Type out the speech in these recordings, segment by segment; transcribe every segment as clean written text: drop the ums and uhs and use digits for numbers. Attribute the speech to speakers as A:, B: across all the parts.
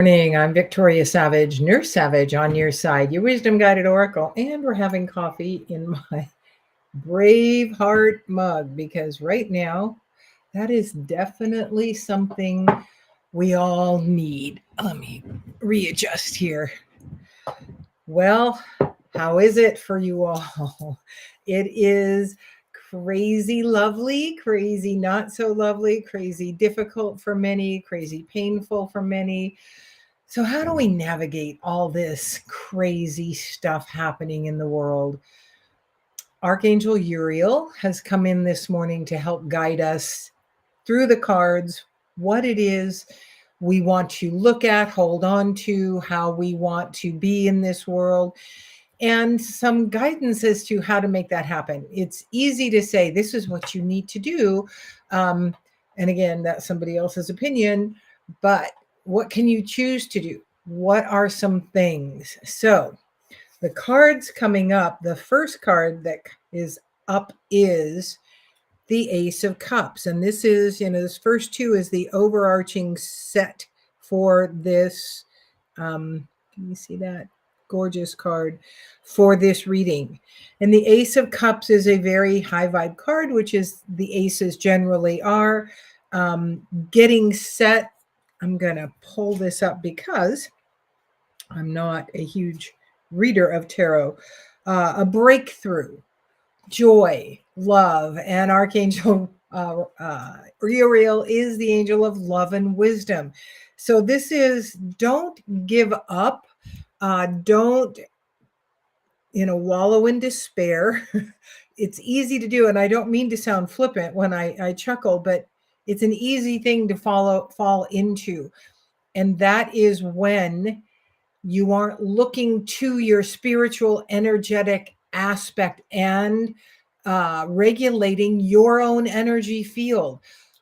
A: Morning. I'm Victoria Savage, Nurse Savage on your side, your wisdom guided oracle, and we're having coffee in my brave heart mug because right now that is definitely something we all need. Let me readjust here. Well, how is it for you all? It is crazy lovely, crazy not so lovely, crazy difficult for many, crazy painful for many. So, how do we navigate all this crazy stuff happening in the world? Archangel Uriel has come in this morning to help guide us through the cards, what it is we want to look at, hold on to, how we want to be in this world, and some guidance as to how to make that happen. It's easy to say, this is what you need to do. Um, and again, that's somebody else's opinion, but what can you choose to do? What are some things? So, the cards coming up, the first card that is up is the Ace of Cups. And this is, this first two is the overarching set for this. Can you see that? Gorgeous card for this reading. And the Ace of Cups is a very high vibe card, which is the aces generally are. Getting set. I'm going to pull this up because I'm not a huge reader of tarot. A breakthrough, joy, love, and Archangel Uriel is the angel of love and wisdom. So this is don't give up. Don't wallow in despair. It's easy to do, and I don't mean to sound flippant when I chuckle, but it's an easy thing to fall into. And that is when you aren't looking to your spiritual, energetic aspect and regulating your own energy field.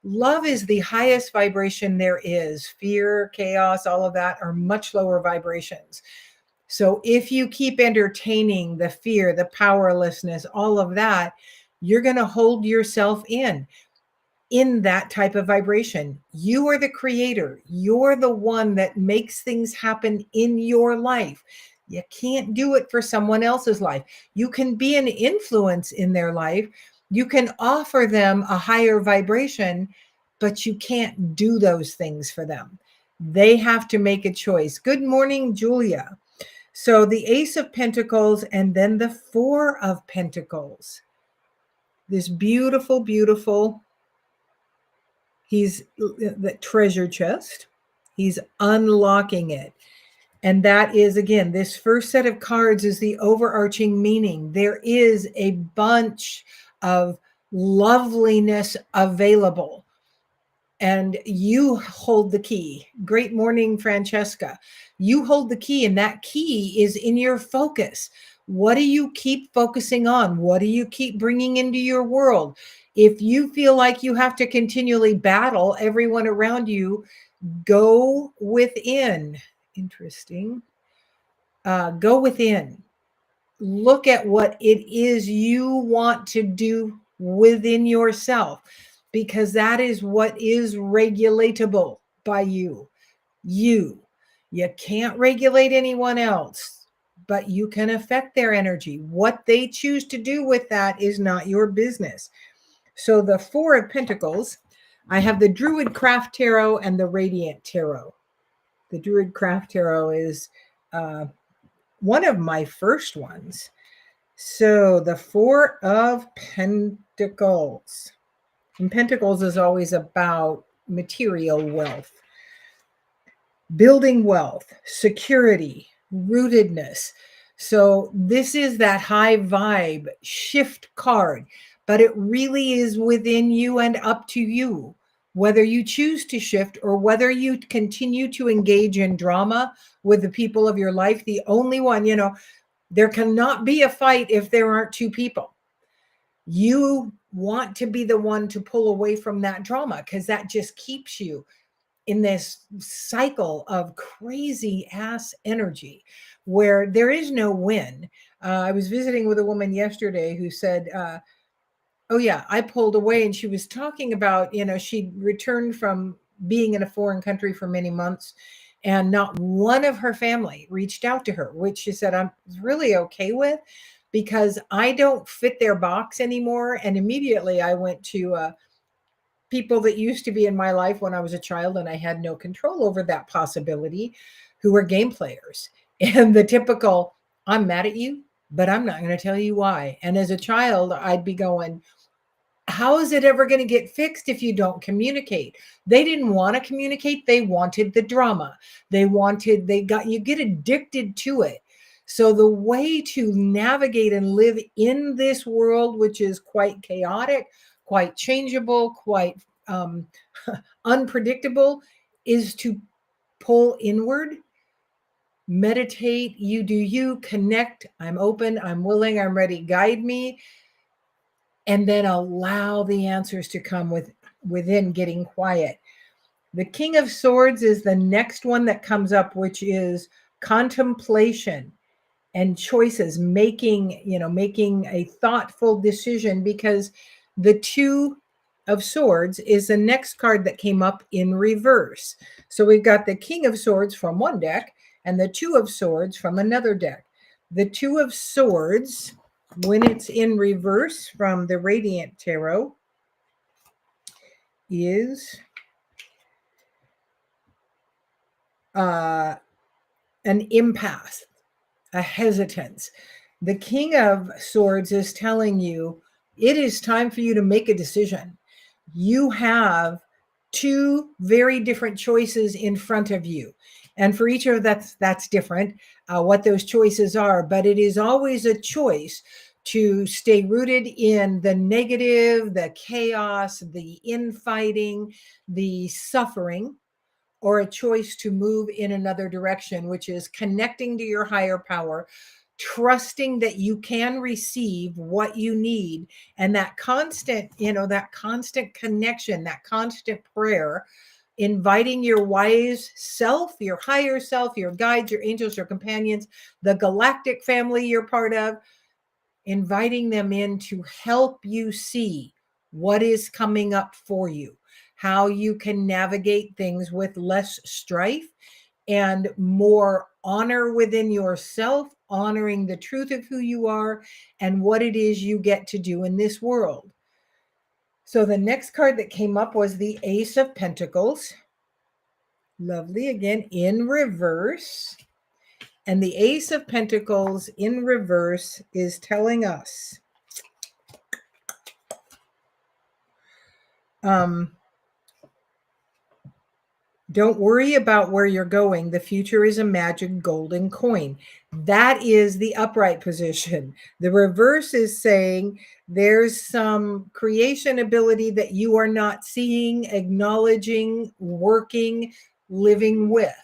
A: Love is the highest vibration there is. Fear, chaos, all of that are much lower vibrations. So if you keep entertaining the fear, the powerlessness, all of that, you're going to hold yourself in that type of vibration. You are the creator. You're the one that makes things happen in your life. You can't do it for someone else's life. You can be an influence in their life. You can offer them a higher vibration, but you can't do those things for them. They have to make a choice. Good morning, Julia. So the Ace of Pentacles and then the Four of Pentacles. This beautiful, beautiful. He's the treasure chest. He's unlocking it. And that is, again, this first set of cards is the overarching meaning. There is a bunch of loveliness available. And you hold the key. Great morning, Francesca. You hold the key, and that key is in your focus. What do you keep focusing on? What do you keep bringing into your world? If you feel like you have to continually battle everyone around you, go within. Interesting. Go within. Look at what it is you want to do within yourself, because that is what is regulatable by you. You can't regulate anyone else, but you can affect their energy. What they choose to do with that is not your business. So the Four of Pentacles, I have the Druid Craft Tarot and the Radiant Tarot. The Druid Craft Tarot is one of my first ones. So the Four of Pentacles. And Pentacles is always about material wealth, building wealth, security, rootedness. So this is that high vibe shift card, but it really is within you and up to you, whether you choose to shift or whether you continue to engage in drama with the people of your life. The only one, there cannot be a fight if there aren't two people. You want to be the one to pull away from that drama because that just keeps you in this cycle of crazy ass energy where there is no win. I was visiting with a woman yesterday who said, oh yeah, I pulled away. And she was talking about, she'd returned from being in a foreign country for many months. And not one of her family reached out to her, which she said, I'm really okay with, because I don't fit their box anymore. And immediately I went to people that used to be in my life when I was a child and I had no control over that possibility, who were game players. And the typical, I'm mad at you, but I'm not going to tell you why. And as a child, I'd be going, how is it ever going to get fixed if you don't communicate? They didn't want to communicate. They wanted the drama. You get addicted to it. So the way to navigate and live in this world, which is quite chaotic, quite changeable, quite unpredictable, is to pull inward, meditate, you do you, connect. I'm open, I'm willing, I'm ready, guide me. And then allow the answers to come within getting quiet. The King of Swords is the next one that comes up, which is contemplation and choices, making a thoughtful decision, because the Two of Swords is the next card that came up in reverse. So we've got the King of Swords from one deck and the Two of Swords from another deck. The Two of Swords, when it's in reverse from the Radiant Tarot, is an impasse, a hesitance. The King of Swords is telling you it is time for you to make a decision. You have two very different choices in front of you. And for each of that's different, what those choices are. But it is always a choice to stay rooted in the negative, the chaos, the infighting, the suffering, or a choice to move in another direction, which is connecting to your higher power, trusting that you can receive what you need. And that constant connection, that constant prayer, inviting your wise self, your higher self, your guides, your angels, your companions, the galactic family you're part of, inviting them in to help you see what is coming up for you, how you can navigate things with less strife and more honor within yourself, honoring the truth of who you are and what it is you get to do in this world. So the next card that came up was the Ace of Pentacles. Lovely, again, in reverse. And the Ace of Pentacles in reverse is telling us don't worry about where you're going. The future is a magic golden coin. That is the upright position. The reverse is saying there's some creation ability that you are not seeing, acknowledging, working, living with.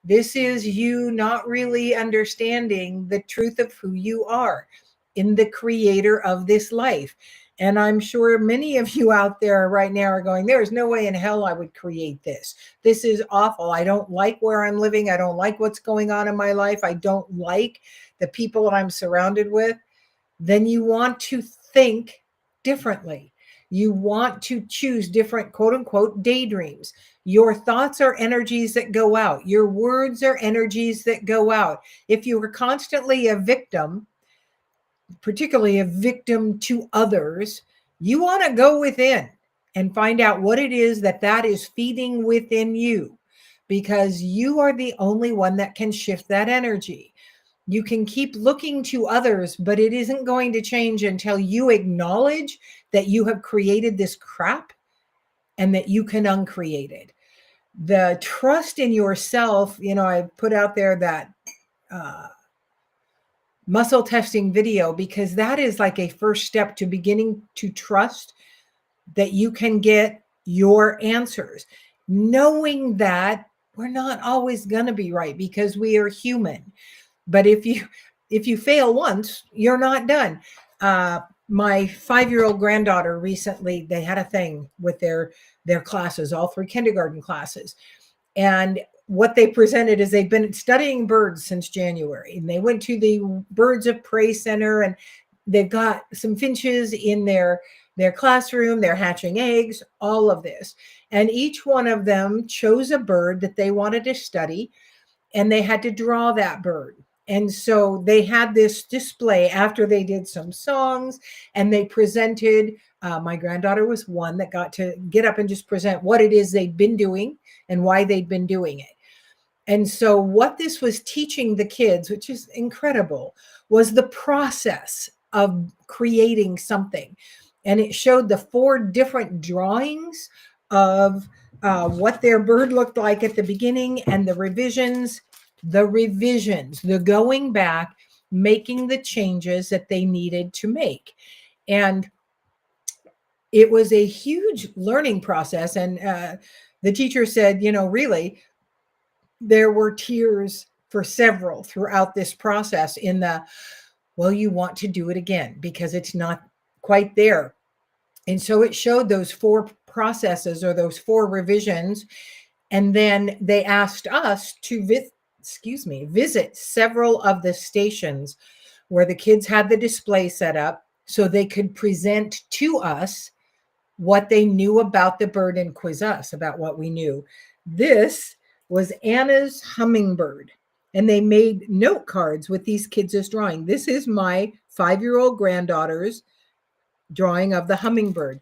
A: This is you not really understanding the truth of who you are in the creator of this life. And I'm sure many of you out there right now are going, there's no way in hell I would create this. This is awful. I don't like where I'm living. I don't like what's going on in my life. I don't like the people that I'm surrounded with. Then you want to think differently. You want to choose different, quote unquote, daydreams. Your thoughts are energies that go out. Your words are energies that go out. If you were constantly a victim, particularly a victim to others, you want to go within and find out what it is that is feeding within you, because you are the only one that can shift that energy. You can keep looking to others, but it isn't going to change until you acknowledge that you have created this crap and that you can uncreate it. The trust in yourself, I put out there that muscle testing video, because that is like a first step to beginning to trust that you can get your answers, knowing that we're not always going to be right because we are human. But if you fail once, you're not done. My 5-year-old granddaughter recently, they had a thing with their classes, all 3 kindergarten classes. And what they presented is they've been studying birds since January, and they went to the Birds of Prey Center, and they've got some finches in their classroom. They're hatching eggs, all of this. And each one of them chose a bird that they wanted to study, and they had to draw that bird. And so they had this display after they did some songs, and they presented. My granddaughter was one that got to get up and just present what it is they'd been doing and why they'd been doing it. And so, what this was teaching the kids, which is incredible, was the process of creating something. And it showed the 4 different drawings of what their bird looked like at the beginning, and the going back, making the changes that they needed to make. And it was a huge learning process. And the teacher said, really, there were tears for several throughout this process in the, well, you want to do it again because it's not quite there. And so it showed those 4 processes, or those 4 revisions. And then they asked us to visit several of the stations where the kids had the display set up so they could present to us what they knew about the bird and quiz us about what we knew. This was Anna's hummingbird, and they made note cards with these kids' drawing. This is my 5-year-old granddaughter's drawing of the hummingbird.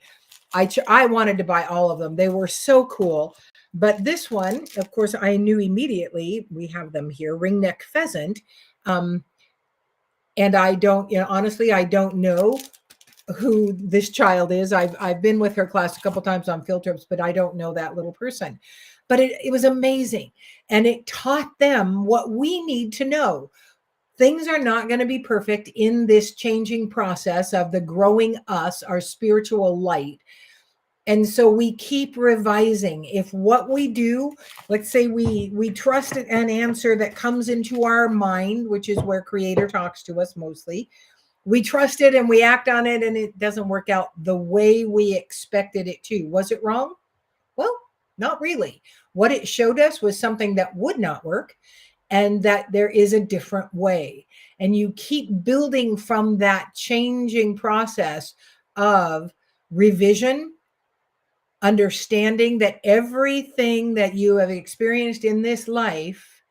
A: I wanted to buy all of them. They were so cool. But this one, of course, I knew immediately. We have them here, ringneck pheasant. And I don't, honestly, I don't know who this child is. I've been with her class a couple times on field trips, but I don't know that little person. But it was amazing. And it taught them what we need to know. Things are not going to be perfect in this changing process of the growing us, our spiritual light. And so we keep revising. If what we do, let's say we trust an answer that comes into our mind, which is where Creator talks to us mostly. We trust it and we act on it, and it doesn't work out the way we expected it to. Was it wrong? Well, not really. What it showed us was something that would not work, and that there is a different way. And you keep building from that changing process of revision, understanding that everything that you have experienced in this life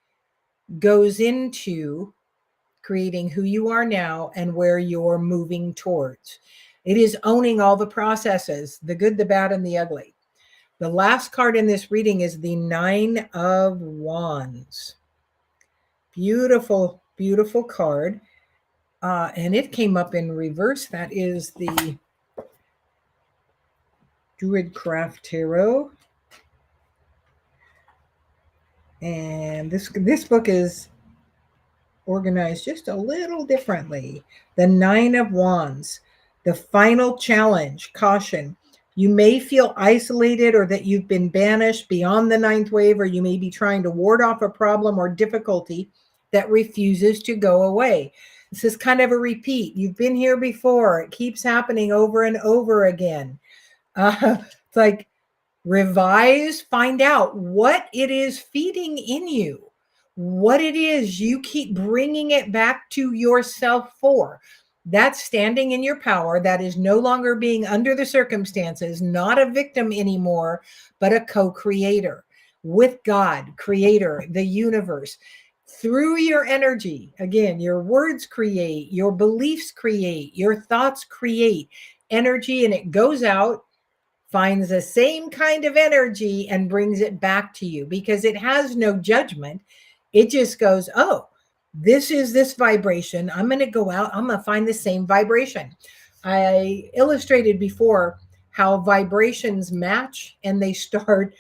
A: goes into creating who you are now and where you're moving towards. It is owning all the processes, the good, the bad, and the ugly. The last card in this reading is the 9 of Wands. Beautiful, beautiful card. And it came up in reverse. That is the Druidcraft Tarot. And this book is organized just a little differently. The 9 of Wands, the final challenge, caution. You may feel isolated, or that you've been banished beyond the 9th wave, or you may be trying to ward off a problem or difficulty that refuses to go away. This is kind of a repeat. You've been here before. It keeps happening over and over again. It's like revise, find out what it is feeding in you, what it is you keep bringing it back to yourself for. That's standing in your power. That is no longer being under the circumstances, not a victim anymore, but a co-creator with God, Creator, the universe. Through your energy, again, your words create, your beliefs create, your thoughts create energy, and it goes out, finds the same kind of energy, and brings it back to you because it has no judgment. It just goes, oh, this is this vibration. I'm going to go out. I'm going to find the same vibration. I illustrated before how vibrations match and they start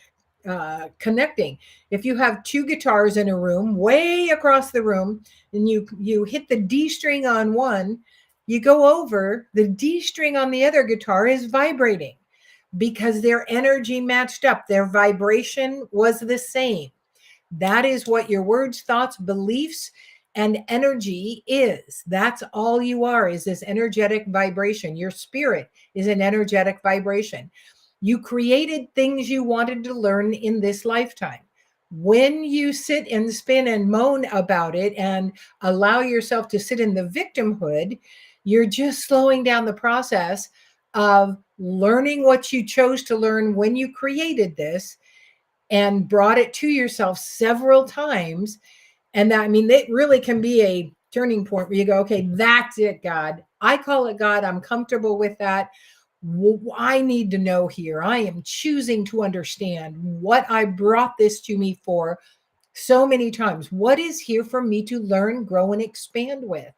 A: connecting. If you have 2 guitars in a room, way across the room, and you hit the D string on one, you go over, the D string on the other guitar is vibrating because their energy matched up. Their vibration was the same. That is what your words, thoughts, beliefs, and energy is. That's all you are, is this energetic vibration. Your spirit is an energetic vibration. You created things you wanted to learn in this lifetime. When you sit and spin and moan about it and allow yourself to sit in the victimhood, you're just slowing down the process of learning what you chose to learn when you created this and brought it to yourself several times. And that, I mean, it really can be a turning point where you go, okay, that's it, God. I call it God. I'm comfortable with that. I need to know here. I am choosing to understand what I brought this to me for so many times. What is here for me to learn, grow, and expand with?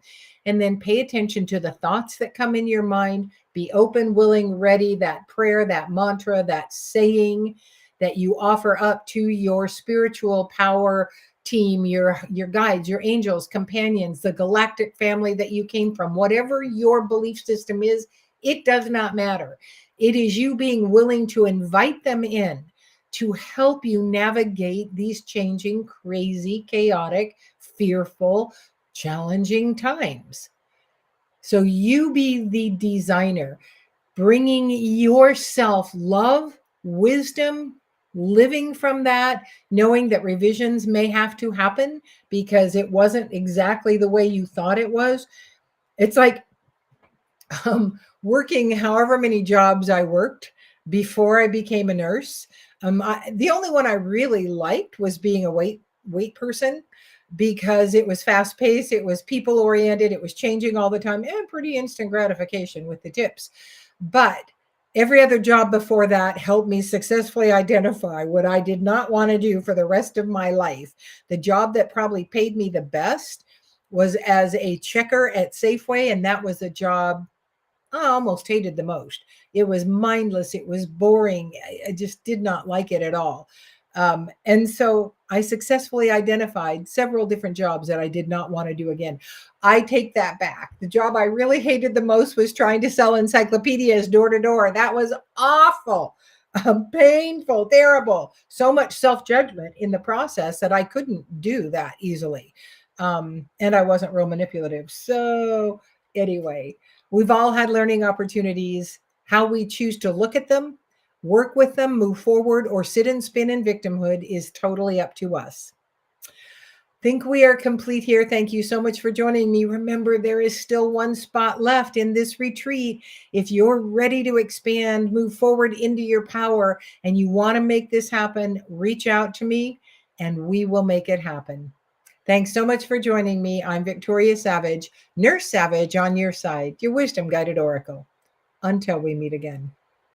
A: And then pay attention to the thoughts that come in your mind. Be open, willing, ready. That prayer, that mantra, that saying that you offer up to your spiritual power team, your guides, your angels, companions, the galactic family that you came from, whatever your belief system is, it does not matter. It is you being willing to invite them in to help you navigate these changing, crazy, chaotic, fearful, challenging times. So you be the designer, bringing yourself love, wisdom, living from that, knowing that revisions may have to happen because it wasn't exactly the way you thought it was. It's like working however many jobs I worked before I became a nurse. The only one I really liked was being a wait person because it was fast paced, it was people oriented, it was changing all the time, and pretty instant gratification with the tips. But every other job before that helped me successfully identify what I did not want to do for the rest of my life. The job that probably paid me the best was as a checker at Safeway, and that was a job I almost hated the most. It was mindless. It was boring. I just did not like it at all. And so I successfully identified several different jobs that I did not want to do again. I take that back. The job I really hated the most was trying to sell encyclopedias door to door. That was awful, painful, terrible. So much self judgment in the process that I couldn't do that easily. And I wasn't real manipulative. So, anyway, we've all had learning opportunities. How we choose to look at them, work with them, move forward, or sit and spin in victimhood is totally up to us. Think we are complete here. Thank you so much for joining me. Remember, there is still one spot left in this retreat. If you're ready to expand, move forward into your power, and you want to make this happen, reach out to me and we will make it happen. Thanks so much for joining me. I'm Victoria Savage, Nurse Savage on your side, your wisdom guided oracle. Until we meet again.